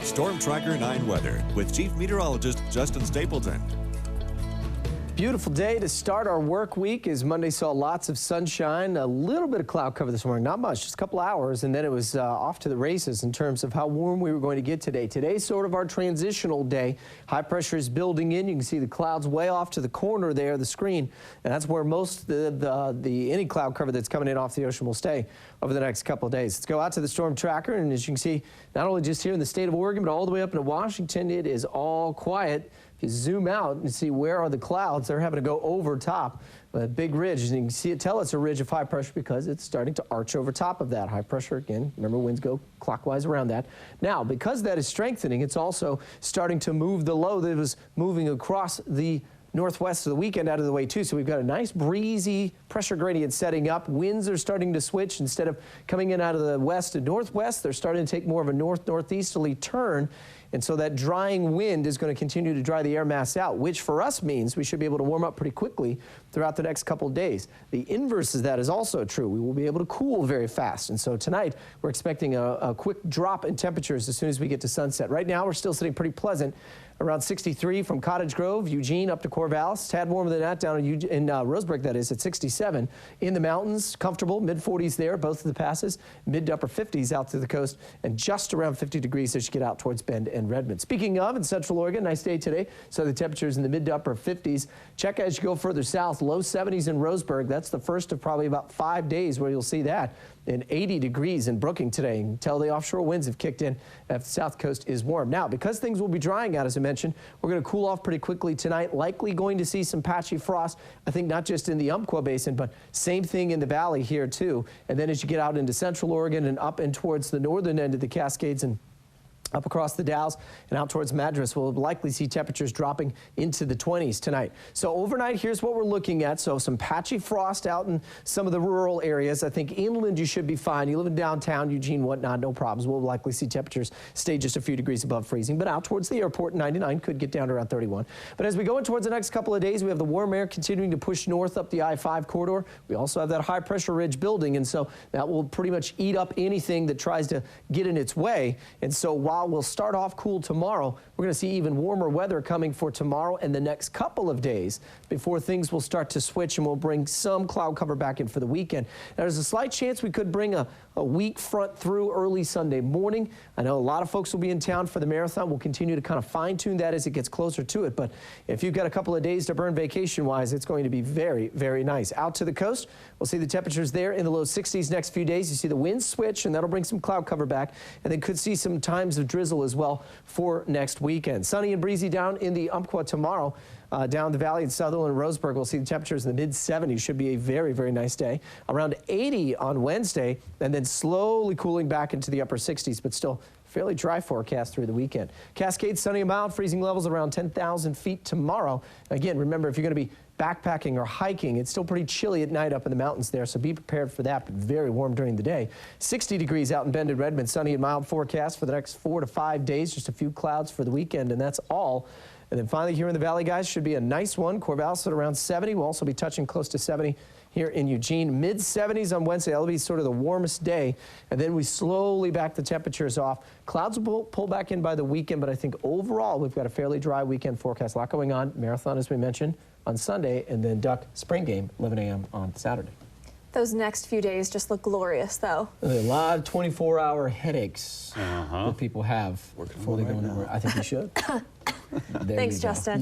Storm Tracker 9 weather with Chief Meteorologist Justin Stapleton. Beautiful day to start our work week as Monday saw lots of sunshine, a little bit of cloud cover this morning, not much, just a couple hours, and then it was off to the races in terms of how warm we were going to get today. Today's sort of our transitional day. High pressure is building in. You can see the clouds way off to the corner there, the screen, and that's where most any cloud cover that's coming in off the ocean will stay over the next couple of days. Let's go out to the storm tracker, and as you can see, not only just here in the state of Oregon, but all the way up into Washington, it is all quiet. If you zoom out and see where are the clouds, they're having to go over top a big ridge. And you can see it, tell it's a ridge of high pressure because it's starting to arch over top of that. High pressure, again, remember winds go clockwise around that. Now, because that is strengthening, it's also starting to move the low that was moving across the northwest of the weekend out of the way too. So we've got a nice breezy pressure gradient setting up. Winds are starting to switch. Instead of coming in out of the west to northwest, they're starting to take more of a north-northeasterly turn. And so that drying wind is going to continue to dry the air mass out, which for us means we should be able to warm up pretty quickly throughout the next couple of days. The inverse of that is also true. We will be able to cool very fast. And so tonight we're expecting a quick drop in temperatures as soon as we get to sunset. Right now we're still sitting pretty pleasant around 63 from Cottage Grove, Eugene up to Corvallis. Tad warmer than that down in Roseburg, that is, at 67. In the mountains, comfortable, mid-40s there, both of the passes, mid to upper 50s out to the coast, and just around 50 degrees as you get out towards Bend and Redmond. Speaking of, in Central Oregon, nice day today. So the temperatures in the mid to upper 50s. Check as you go further south, low 70s in Roseburg. That's the first of probably about 5 days where you'll see that. And 80 degrees in Brookings today. You can tell the offshore winds have kicked in if the south coast is warm. Now, because things will be drying out, as I mentioned, we're going to cool off pretty quickly tonight. Likely going to see some patchy frost, I think not just in the Umpqua Basin, but same thing in the valley here too. And then as you get out into Central Oregon and up and towards the northern end of the Cascades and up across the Dalles and out towards Madras, we'll likely see temperatures dropping into the 20s tonight. So overnight, here's what we're looking at. So some patchy frost out in some of the rural areas. I think inland you should be fine. You live in downtown, Eugene, whatnot, no problems. We'll likely see temperatures stay just a few degrees above freezing. But out towards the airport, 99 could get down to around 31. But as we go in towards the next couple of days, we have the warm air continuing to push north up the I-5 corridor. We also have that high pressure ridge building, and so that will pretty much eat up anything that tries to get in its way. And so while we'll start off cool tomorrow, we're going to see even warmer weather coming for tomorrow and the next couple of days before things will start to switch, and we'll bring some cloud cover back in for the weekend. Now, there's a slight chance we could bring a weak front through early Sunday morning. I know a lot of folks will be in town for the marathon. We'll continue to kind of fine-tune that as it gets closer to it. But if you've got a couple of days to burn vacation-wise, it's going to be very, very nice. Out to the coast, we'll see the temperatures there in the low 60s next few days. You see the winds switch, and that'll bring some cloud cover back. And then could see some times of drizzle as well for next weekend. Sunny and breezy down in the Umpqua tomorrow. Down the valley in Sutherland and Roseburg, we'll see the temperatures in the mid-70s. Should be a very, very nice day. Around 80 on Wednesday, and then slowly cooling back into the upper 60s, but still fairly dry forecast through the weekend. Cascades, sunny and mild, freezing levels around 10,000 feet tomorrow. Again, remember, if you're going to be backpacking or hiking, it's still pretty chilly at night up in the mountains there, so be prepared for that, but very warm during the day. 60 degrees out in Bend and Redmond, sunny and mild forecast for the next 4 to 5 days, just a few clouds for the weekend, and that's all. And then finally here in the valley, guys, should be a nice one. Corvallis at around 70. We'll also be touching close to 70 here in Eugene. Mid-70s on Wednesday. That'll be sort of the warmest day. And then we slowly back the temperatures off. Clouds will pull back in by the weekend, but I think overall we've got a fairly dry weekend forecast. A lot going on. Marathon, as we mentioned, on Sunday, and then Duck spring game, 11 a.m. on Saturday. Those next few days just look glorious, though. A lot of 24-hour headaches that people have before they go into work. I think you should. Thanks, Justin.